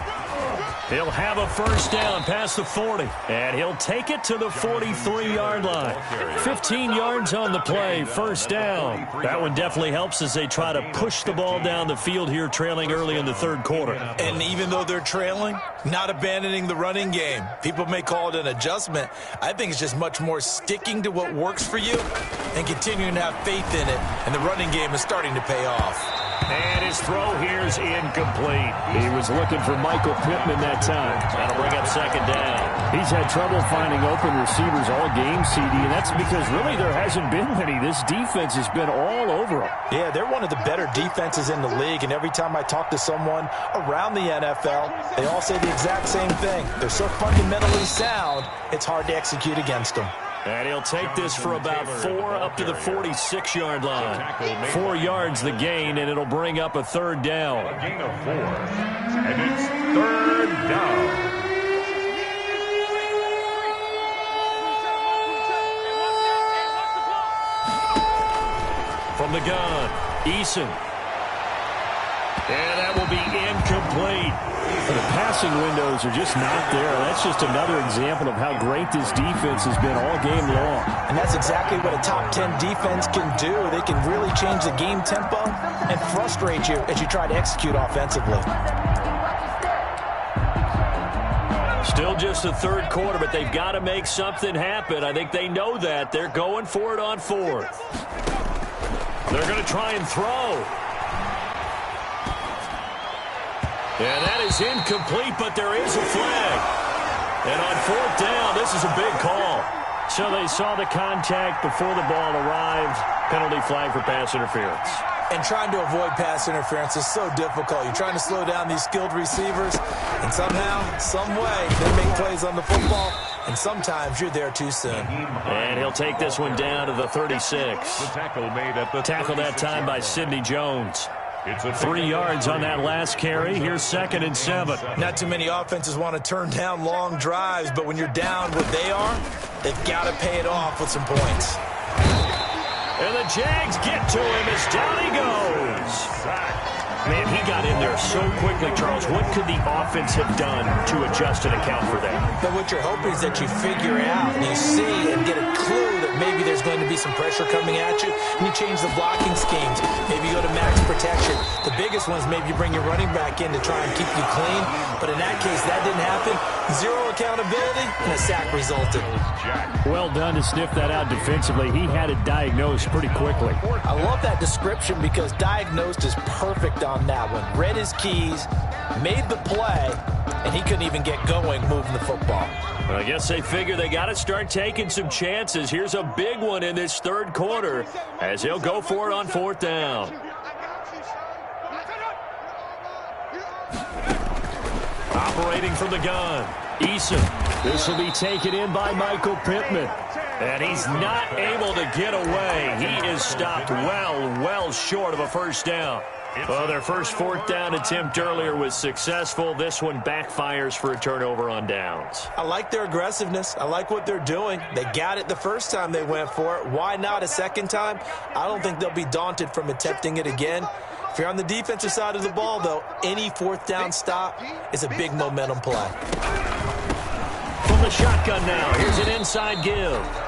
He'll have a first down past the 40, and he'll take it to the 43-yard line. 15 yards on the play, first down. That one definitely helps as they try to push the ball down the field here, trailing early in the third quarter. And even though they're trailing, not abandoning the running game. People may call it an adjustment. I think it's just much more sticking to what works for you and continuing to have faith in it, and the running game is starting to pay off. And his throw here is incomplete. He was looking for Michael Pittman that time. That'll bring up 2nd down. He's had trouble finding open receivers all game, CD, and that's because really there hasn't been many. This defense has been all over him. Yeah, they're one of the better defenses in the league, and every time I talk to someone around the NFL, they all say the exact same thing. They're so fundamentally sound, it's hard to execute against them. And he'll take this for about 4 up to the 46-yard line. 4 yards the gain, and it'll bring up a 3rd down. A gain of 4. And it's 3rd down. From the gun, Eason. And that will be incomplete. The passing windows are just not there. That's just another example of how great this defense has been all game long. And that's exactly what a top 10 defense can do. They can really change the game tempo and frustrate you as you try to execute offensively. Still just the third quarter, but they've got to make something happen. I think they know that. They're going for it on 4th. They're going to try and throw. And that is incomplete, but there is a flag. And on 4th down, this is a big call. So they saw the contact before the ball arrived. Penalty flag for pass interference. And trying to avoid pass interference is so difficult. You're trying to slow down these skilled receivers, and somehow, some way, they make plays on the football, and sometimes you're there too soon. And he'll take this one down to the 36. The tackle made at the Tackle that time by Sidney Jones. It's a 3 yards on that last carry. Here's 2nd and 7. Not too many offenses want to turn down long drives, but when you're down what they are, they've got to pay it off with some points. And the Jags get to him as down he goes. Man, he got in there so quickly, Charles. What could the offense have done to adjust and account for that? But what you're hoping is that you figure out and you see and get a clue that maybe there's going to be some pressure coming at you, and you change the blocking schemes. Maybe you go to max protection. The biggest one is maybe you bring your running back in to try and keep you clean. But in that case, that didn't happen. Zero accountability, and a sack resulted. Well done to sniff that out defensively. He had it diagnosed pretty quickly. I love that description because diagnosed is perfect on that one. Read his keys, made the play, and he couldn't even get going moving the football. Well, I guess they figure they got to start taking some chances. Here's a big one in this third quarter as he'll go for it on 4th down. Operating from the gun, Eason. This will be taken in by Michael Pittman. And he's not able to get away. He is stopped well short of a first down. Well, their first fourth down attempt earlier was successful. This one backfires for a turnover on downs. I like their aggressiveness. I like what they're doing. They got it the first time they went for it. Why not a second time? I don't think they'll be daunted from attempting it again. If you're on the defensive side of the ball, though, any fourth down stop is a big momentum play. From the shotgun now, here's an inside give.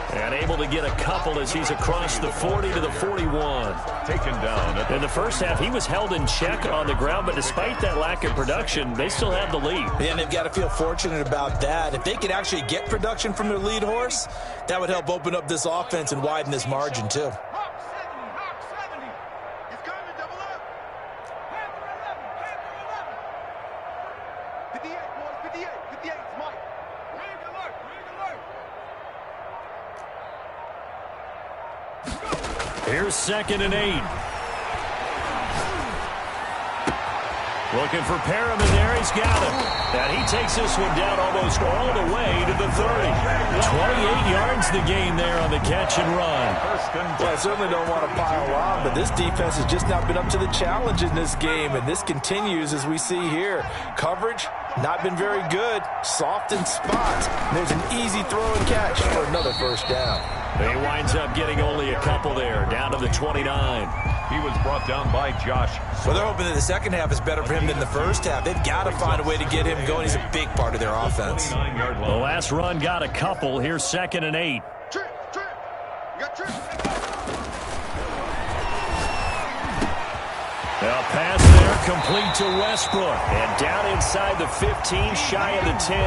And able to get a couple as he's across the 40 to the 41. Taken down. In the first half, he was held in check on the ground, but despite that lack of production, they still have the lead. And they've got to feel fortunate about that. If they could actually get production from their lead horse, that would help open up this offense and widen this margin, too. Here's 2nd and 8. Looking for Perriman there. He's got him. And he takes this one down almost all the way to the 30. 28 yards the gain there on the catch and run. Well, I certainly don't want to pile on, but this defense has just not been up to the challenge in this game, and this continues as we see here. Coverage, not been very good. Soft in spots. There's an easy throw and catch for another first down. He winds up getting only a couple there, down to the 29. He was brought down by Josh. Well, they're hoping that the second half is better for him than the first half. They've got to find a way to get him going. He's a big part of their offense. The last run got a couple. Here's 2nd and 8. A pass there, complete to Westbrook. And down inside the 15, shy of the 10.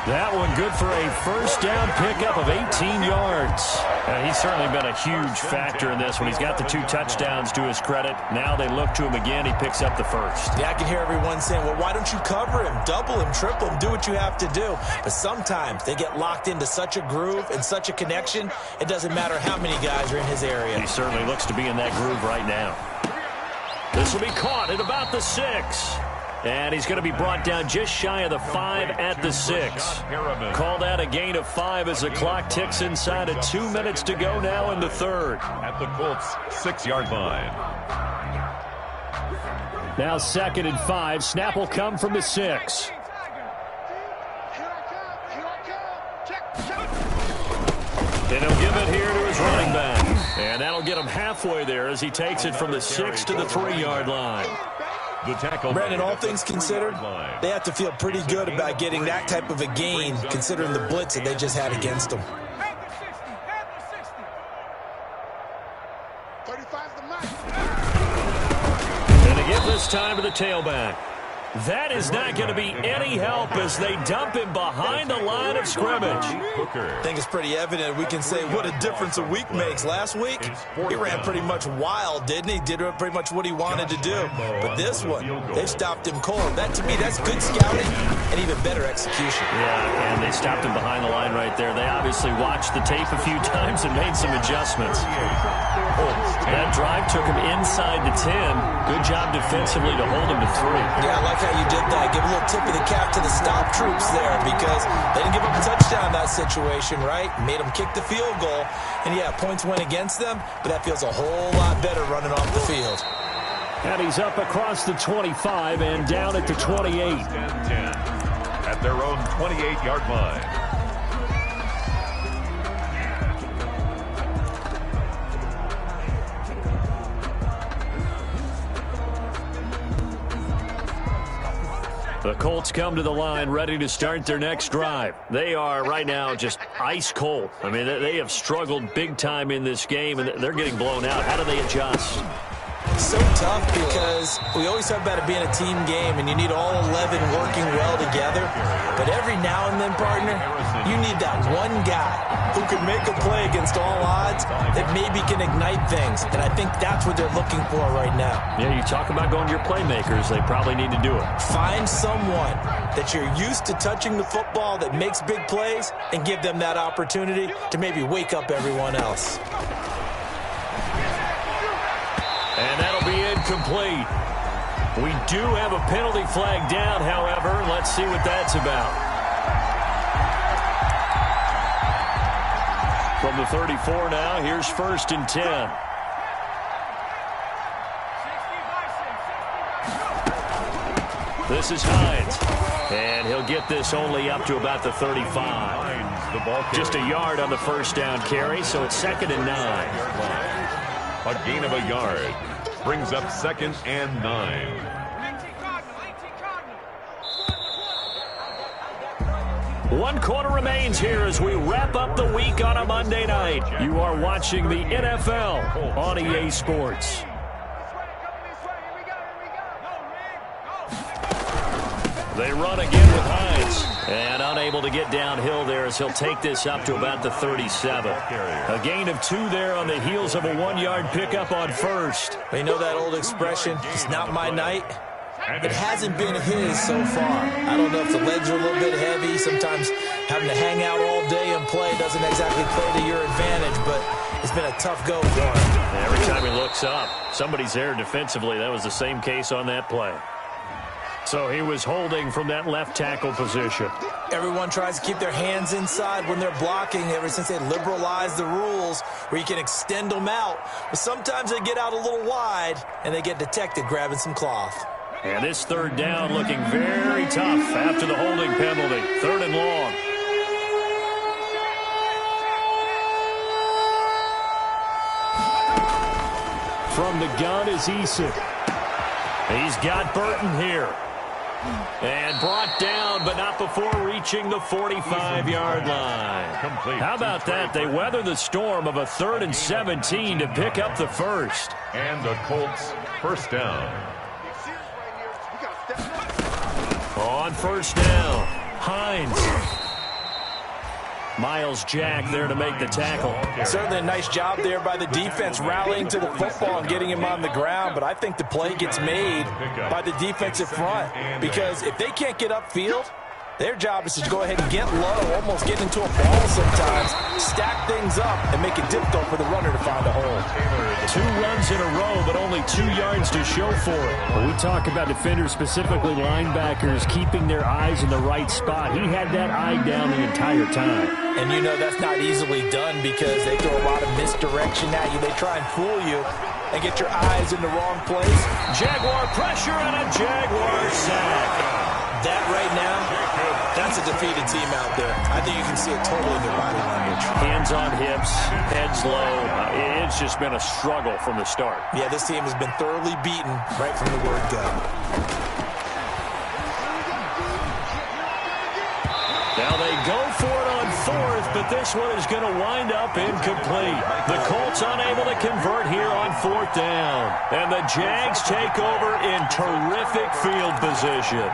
That one good for a first down pickup of 18 yards. He's certainly been a huge factor in this one. He's got the 2 touchdowns to his credit. Now they look to him again. He picks up the first. Yeah, I can hear everyone saying, well, why don't you cover him? Double him, triple him, do what you have to do. But sometimes they get locked into such a groove and such a connection, it doesn't matter how many guys are in his area. He certainly looks to be in that groove right now. This will be caught at about the 6. And he's going to be brought down just shy of the 5 at the 6. Call that a gain of 5 as the clock ticks inside of 2 minutes to go now in the third. At the Colts 6-yard line. Now 2nd and 5. Snap will come from the 6. And he'll give it here to his running back. And that'll get him halfway there as he takes it from the 6 to the 3-yard line. The tackle. Brandon, all things considered, they have to feel pretty good about getting that type of a gain, considering the blitz that they just had against them. And they give this time to the tailback. That is not going to be any help as they dump him behind the line of scrimmage. I think it's pretty evident. We can say what a difference a week makes. Last week, he ran pretty much wild, didn't he? Did pretty much what he wanted to do. But this one, they stopped him cold. That, to me, that's good scouting and even better execution. Yeah, and they stopped him behind the line right there. They obviously watched the tape a few times and made some adjustments. That drive took him inside the 10. Good job defensively to hold him to 3. Yeah, I like how you did that. Give a little tip of the cap to the stop troops there because they didn't give up a touchdown in that situation, right? Made them kick the field goal. And, yeah, points went against them, but that feels a whole lot better running off the field. And he's up across the 25 and down at the 28. 10 at their own 28-yard line. The Colts come to the line ready to start their next drive. They are right now just ice cold. I mean, they have struggled big time in this game, and they're getting blown out. How do they adjust? So tough because we always talk about it being a team game and you need all 11 working well together. But every now and then, partner, you need that one guy who can make a play against all odds that maybe can ignite things. And I think that's what they're looking for right now. Yeah, you talk about going to your playmakers. They probably need to do it. Find someone that you're used to touching the football that makes big plays and give them that opportunity to maybe wake up everyone else. And that'll be incomplete. We do have a penalty flag down, however. Let's see what that's about. From the 34 now, here's 1st and 10. This is Hines. And he'll get this only up to about the 35. Just a yard on the first down carry, so it's 2nd and 9. A gain of a yard brings up 2nd and 9. 1 quarter remains here as we wrap up the week on a Monday night. You are watching the NFL on EA Sports. They run again with Hines. And unable to get downhill there as he'll take this up to about the 37. A gain of 2 there on the heels of a 1-yard pickup on first. You know that old expression, it's not my night? It hasn't been his so far. I don't know if the legs are a little bit heavy. Sometimes having to hang out all day and play doesn't exactly play to your advantage, but it's been a tough go for him. Every time he looks up, somebody's there defensively. That was the same case on that play. So he was holding from that left tackle position. Everyone tries to keep their hands inside when they're blocking ever since they liberalized the rules where you can extend them out. But sometimes they get out a little wide and they get detected grabbing some cloth. And this 3rd down looking very tough after the holding penalty. 3rd and long. From the gun is Eason. He's got Burton here. And brought down, but not before reaching the 45-yard line. How about that? They weather the storm of a 3rd and 17 to pick up the first. And the Colts 1st down. On 1st down, Hines. Miles Jack there to make the tackle. Certainly a nice job there by the defense rallying to the football and getting him on the ground, but I think the play gets made by the defensive front because if they can't get upfield, their job is to go ahead and get low, almost get into a ball sometimes, stack things up, and make it difficult for the runner to find a hole. 2 runs in a row, but only 2 yards to show for it. When we talk about defenders, specifically linebackers, keeping their eyes in the right spot, he had that eye down the entire time. And you know that's not easily done because they throw a lot of misdirection at you. They try and fool you and get your eyes in the wrong place. Jaguar pressure and a Jaguar sack. That right now, that's a defeated team out there. I think you can see it totally in their body language. Hands on hips, heads low. It's just been a struggle from the start. Yeah, this team has been thoroughly beaten right from the word go. Now they go for it on 4th, but this one is going to wind up incomplete. The Colts unable to convert here on 4th down. And the Jags take over in terrific field position.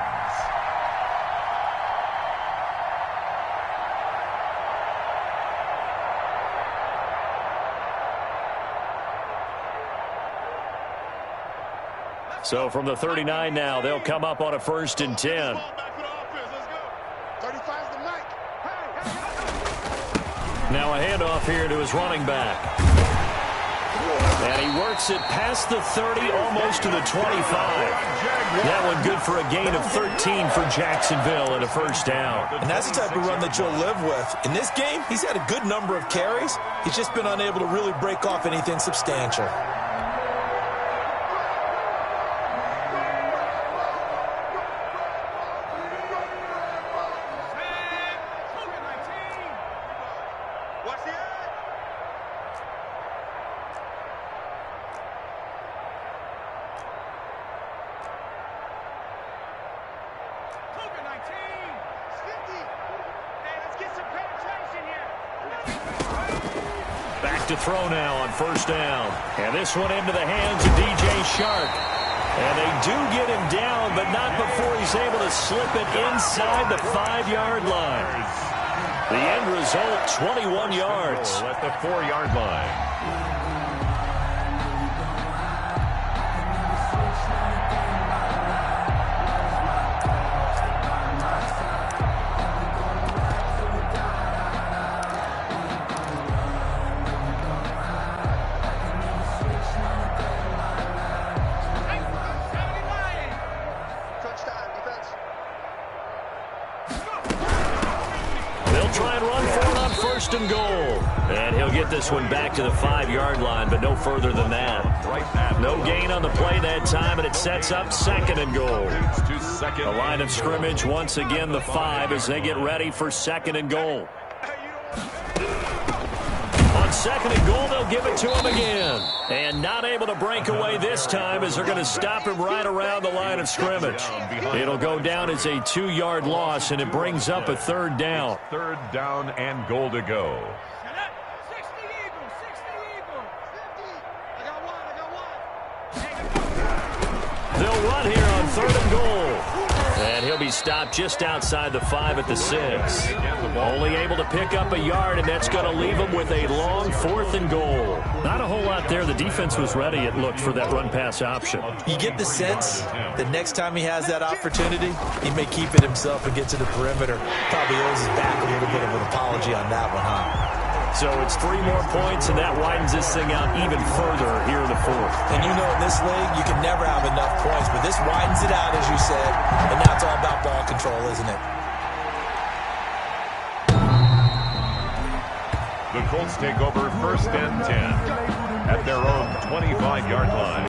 So from the 39 now, they'll come up on a 1st and 10. Now a handoff here to his running back. And he works it past the 30, almost to the 25. That one good for a gain of 13 for Jacksonville and a 1st down. And that's the type of run that you'll live with. In this game, he's had a good number of carries. He's just been unable to really break off anything substantial. To throw now on 1st down. And this one into the hands of DJ Shark. And they do get him down, but not before he's able to slip it inside the 5-yard line. The end result, 21 yards. At the 4-yard line. first and goal. And he'll get this one back to the 5-yard line, but no further than that. No gain on the play that time, and it sets up second and goal. The line of scrimmage, once again, the 5 as they get ready for second and goal. On second and goal, they'll give it to him again. And not able to break away this time as they're going to stop him right around the line of scrimmage. It'll go down as a 2-yard loss, and it brings up a third down. Third down and goal to go. They'll run here on third and goal. And he'll be stopped just outside the 5 at the 6. Only able to pick up a yard, and that's going to leave him with a long 4th and goal. Not a whole lot there. The defense was ready, it looked, for that run-pass option. You get the sense that next time he has that opportunity, he may keep it himself and get to the perimeter. Probably owes his back a little bit of an apology on that one, huh? So it's 3 more points, and that widens this thing out even further here in the 4th. And you know in this league, you can never have enough points, but this widens it out, as you said, and now it's all about ball control, isn't it? The Colts take over first and 10 at their own 25-yard line.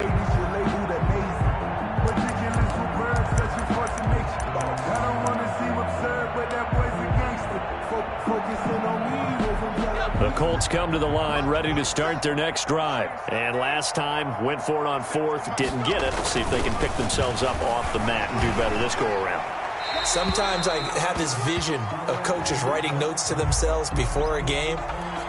The Colts come to the line ready to start their next drive. And last time, went for it on 4th, didn't get it. See if they can pick themselves up off the mat and do better this go-around. Sometimes I have this vision of coaches writing notes to themselves before a game.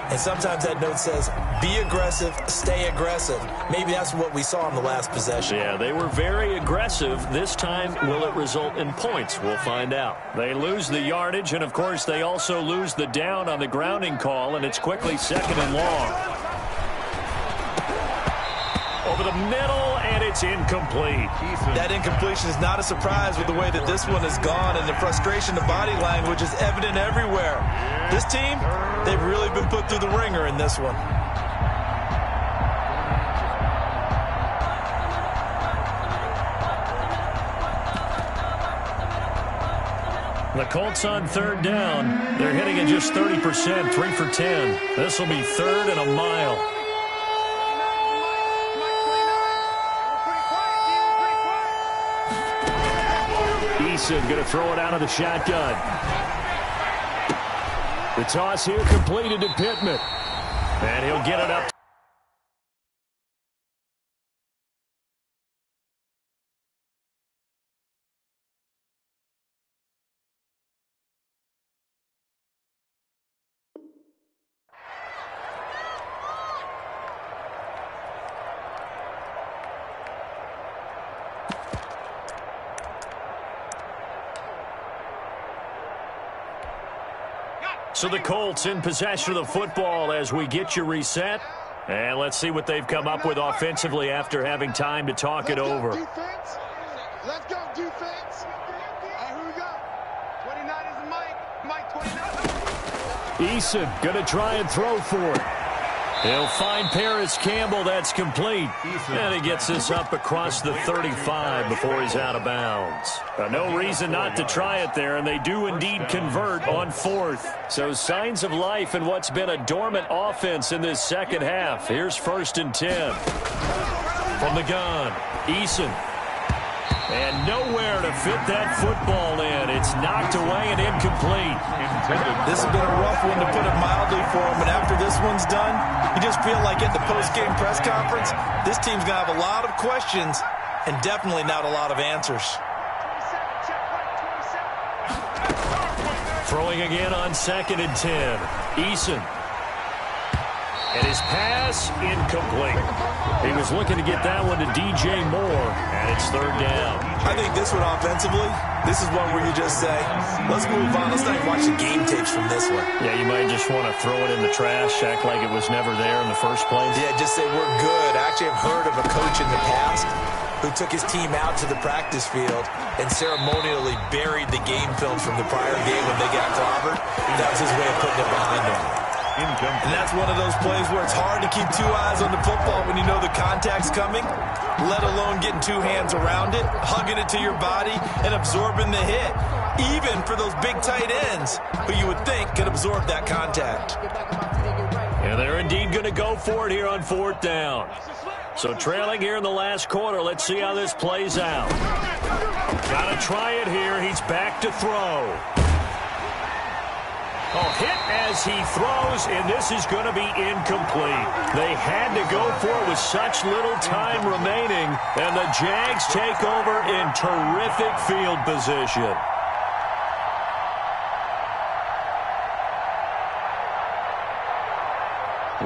And sometimes that note says, be aggressive, stay aggressive. Maybe that's what we saw in the last possession. Yeah, they were very aggressive. This time, will it result in points? We'll find out. They lose the yardage, and, of course, they also lose the down on the grounding call, and it's quickly second and long. Over the middle, and it's incomplete. That incompletion is not a surprise with the way that this one has gone, and the frustration, the body language is evident everywhere. This team, they've really been put through the ringer in this one. The Colts on third down. They're hitting at just 30%, 3 for 10. This will be third and a mile. Going to throw it out of the shotgun. The toss here completed to Pittman. And he'll get it up. So the Colts in possession of the football as we get you reset. And let's see what they've come up with offensively after having time to talk it over. Defense. Let's go, defense. Here we go. 29 is the Mike 29. Eason going to try and throw for it. He'll find Paris Campbell. That's complete. And he gets this up across the 35 before he's out of bounds. No reason not to try it there, and they do indeed convert on 4th. So signs of life in what's been a dormant offense in this second half. Here's first and 10. From the gun, Eason. And nowhere to fit that football in. It's knocked away and incomplete. This has been a rough one, to put it mildly, for him. And after this one's done, you just feel like at the post-game press conference, this team's going to have a lot of questions and definitely not a lot of answers. Throwing again on second and 10. Eason. And his pass incomplete. He was looking to get that one to DJ Moore, and it's third down. I think this one offensively, this is one where you just say, let's move on. Let's not watch the game tapes from this one. Yeah, you might just want to throw it in the trash, act like it was never there in the first place. Yeah, just say we're good. I actually have heard of a coach in the past who took his team out to the practice field and ceremonially buried the game film from the prior game when they got clobbered. That was his way of putting it behind them. And that's one of those plays where it's hard to keep 2 eyes on the football when you know the contact's coming, let alone getting 2 hands around it, hugging it to your body, and absorbing the hit. even for those big tight ends who you would think could absorb that contact. And they're indeed going to go for it here on 4th down. So trailing here in the last quarter. Let's see how this plays out. Got to try it here. He's back to throw. Oh, hit as he throws, and this is going to be incomplete. They had to go for it with such little time remaining, and the Jags take over in terrific field position.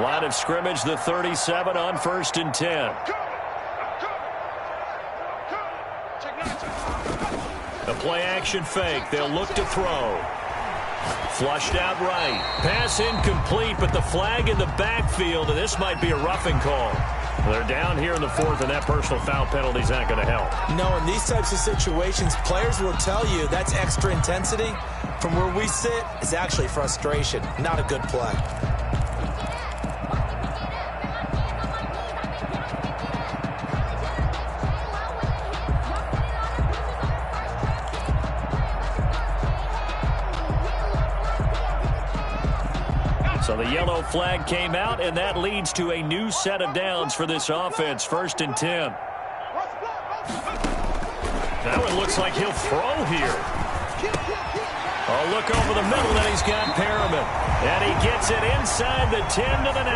Line of scrimmage, the 37 on 1st and 10. A play-action fake. They'll look to throw. Flushed out right. Pass incomplete, but the flag in the backfield, and this might be a roughing call. They're down here in the 4th, and that personal foul penalty is not going to help. No, in these types of situations, players will tell you that's extra intensity. From where we sit, it's actually frustration, not a good play. So the yellow flag came out, and that leads to a new set of downs for this offense. 1st and 10. Now it looks like he'll throw here. Oh, look over the middle, and he's got Perriman. And he gets it inside the 10 to the 9.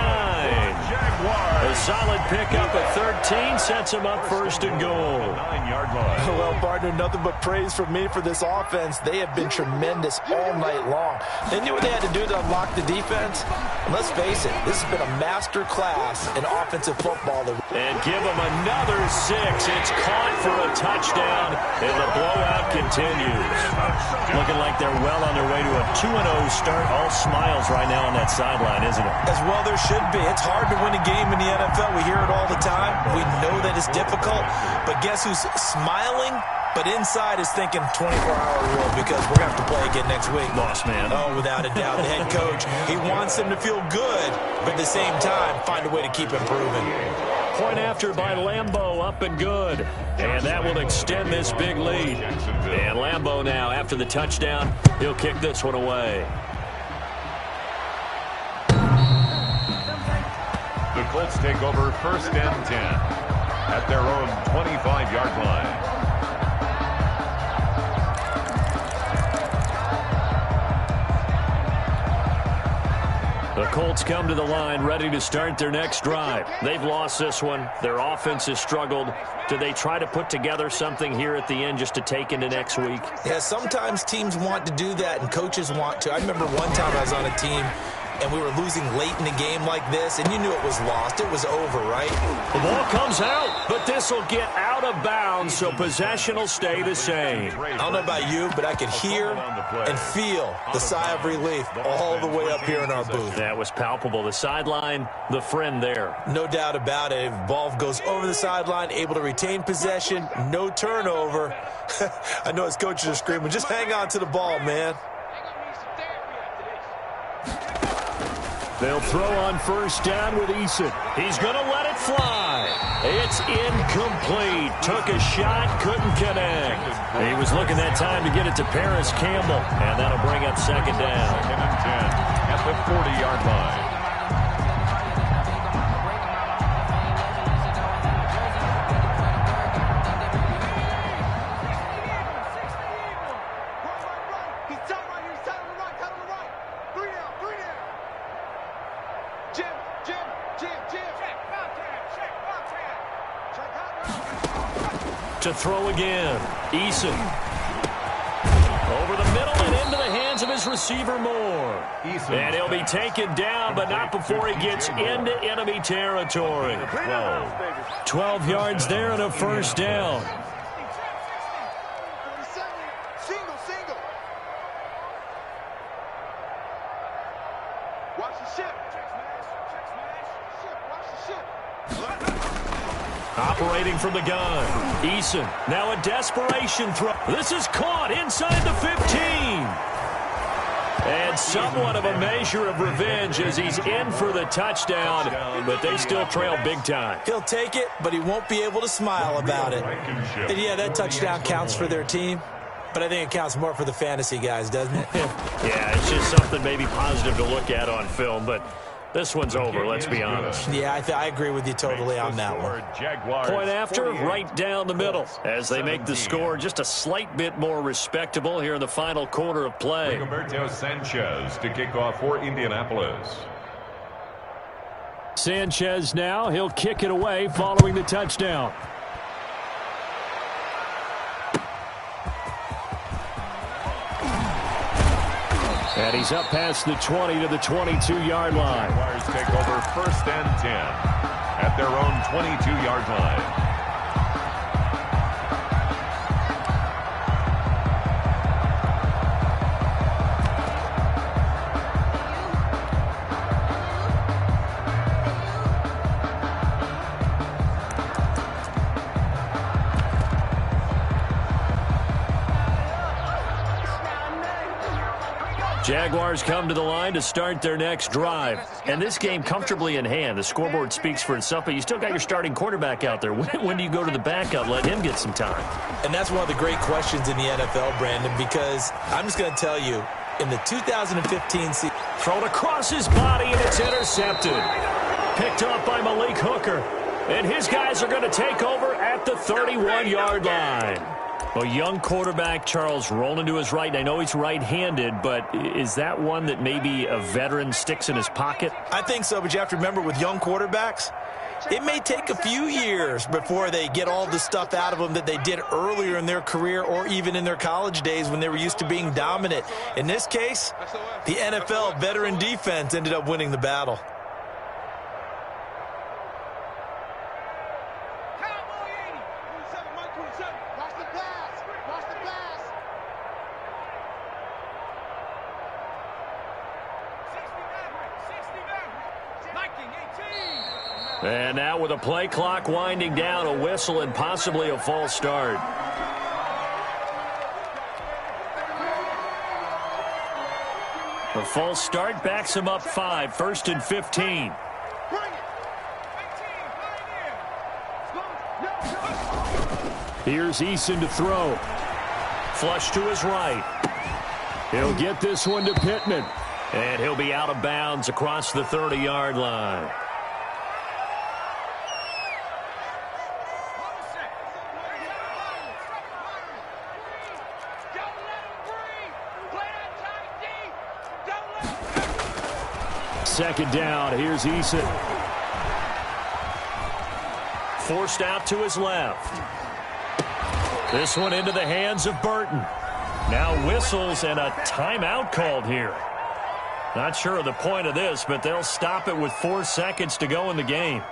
A solid pickup at 13 sets him up 1st and goal. 9-yard line. Well, partner, nothing but praise from me for this offense. They have been tremendous all night long. They knew what they had to do to unlock the defense. And let's face it, this has been a master class in offensive football. And give them another 6. It's caught for a touchdown, and the blowout continues. Looking like they're well on their way to a 2-0 start. All smiles right now on that sideline, isn't it? As well there should be. It's hard to win a game in the NFL. We hear it all the time. We know that it's difficult. But guess who's smiling? But inside is thinking 24-hour rule because we're going to have to play again next week. Boss man. Oh, without a doubt. The head coach, he wants them to feel good, but at the same time, find a way to keep improving. Point after by Lambeau, up and good. And that will extend this big lead. And Lambeau now, after the touchdown, he'll kick this one away. The Colts take over 1st and 10 at their own 25-yard line. The Colts come to the line ready to start their next drive. They've lost this one. Their offense has struggled. Do they try to put together something here at the end just to take into next week? Yeah, sometimes teams want to do that and coaches want to. I remember one time I was on a team and we were losing late in a game like this, and you knew it was lost. It was over, right? The ball comes out, but this will get out of bounds, so possession will stay the same. I don't know about you, but I could hear and feel the sigh of relief all the way up here in our booth. That was palpable. The sideline, the friend there. No doubt about it. If the ball goes over the sideline, able to retain possession, no turnover. I know his coaches are screaming, just hang on to the ball, man. They'll throw on 1st down with Eason. He's going to let it fly. It's incomplete. Took a shot, couldn't connect. He was looking that time to get it to Paris Campbell, and that'll bring up 2nd down. 2nd and 10 at the 40-yard line. To throw again. Eason. Over the middle and into the hands of his receiver Moore. And he'll be taken down, but not before he gets into enemy territory. 12 yards there and a 1st down. Single. Watch the ship. Watch the ship. Operating from the gun. Eason. Now a desperation throw. This is caught inside the 15. And somewhat of a measure of revenge as he's in for the touchdown, but they still trail big time. He'll take it, but he won't be able to smile about it. And yeah, that touchdown counts for their team, But I think it counts more for the fantasy guys, doesn't it? Yeah, it's just something maybe positive to look at on film, but this one's over, let's be honest. Yeah, I agree with you totally on that one. Point after, right down the middle, as they make the score just a slight bit more respectable here in the final quarter of play. Rigoberto Sanchez to kick off for Indianapolis. Sanchez now, he'll kick it away following the touchdown. And he's up past the 20 to the 22-yard line. Jaguars take over 1st and 10 at their own 22-yard line. Jaguars come to the line to start their next drive. And this game comfortably in hand. The scoreboard speaks for itself, but you still got your starting quarterback out there. When do you go to the backup, let him get some time? And that's one of the great questions in the NFL, Brandon, because I'm just going to tell you, in the 2015 season... Thrown across his body, and it's intercepted. Picked up by Malik Hooker. And his guys are going to take over at the 31-yard line. A young quarterback, Charles, rolling to his right. I know he's right-handed, but is that one that maybe a veteran sticks in his pocket? I think so, but you have to remember with young quarterbacks, it may take a few years before they get all the stuff out of them that they did earlier in their career or even in their college days when they were used to being dominant. In this case, the NFL veteran defense ended up winning the battle. And now with a play clock winding down, a whistle and possibly a false start. A false start backs him up 5, 1st and 15. Here's Eason to throw. Flush to his right. He'll get this one to Pittman. And he'll be out of bounds across the 30-yard line. Second down, here's Eason. Forced out to his left. This one into the hands of Burton. Now whistles and a timeout called here. Not sure of the point of this, but they'll stop it with 4 seconds to go in the game.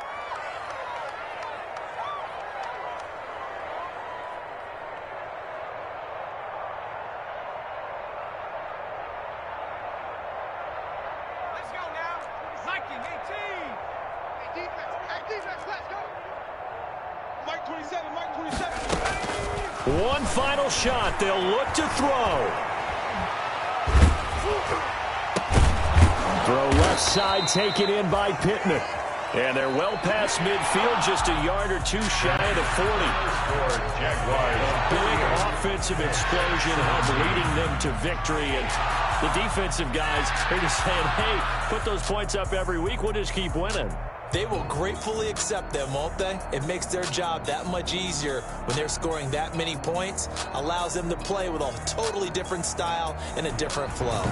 One final shot. They'll look to throw. Throw left side taken in by Pittman. And they're well past midfield, just a yard or two shy of the 40. A big offensive explosion helped leading them to victory. And the defensive guys are just saying, hey, put those points up every week. We'll just keep winning. They will gratefully accept them, won't they? It makes their job that much easier when they're scoring that many points. Allows them to play with a totally different style and a different flow.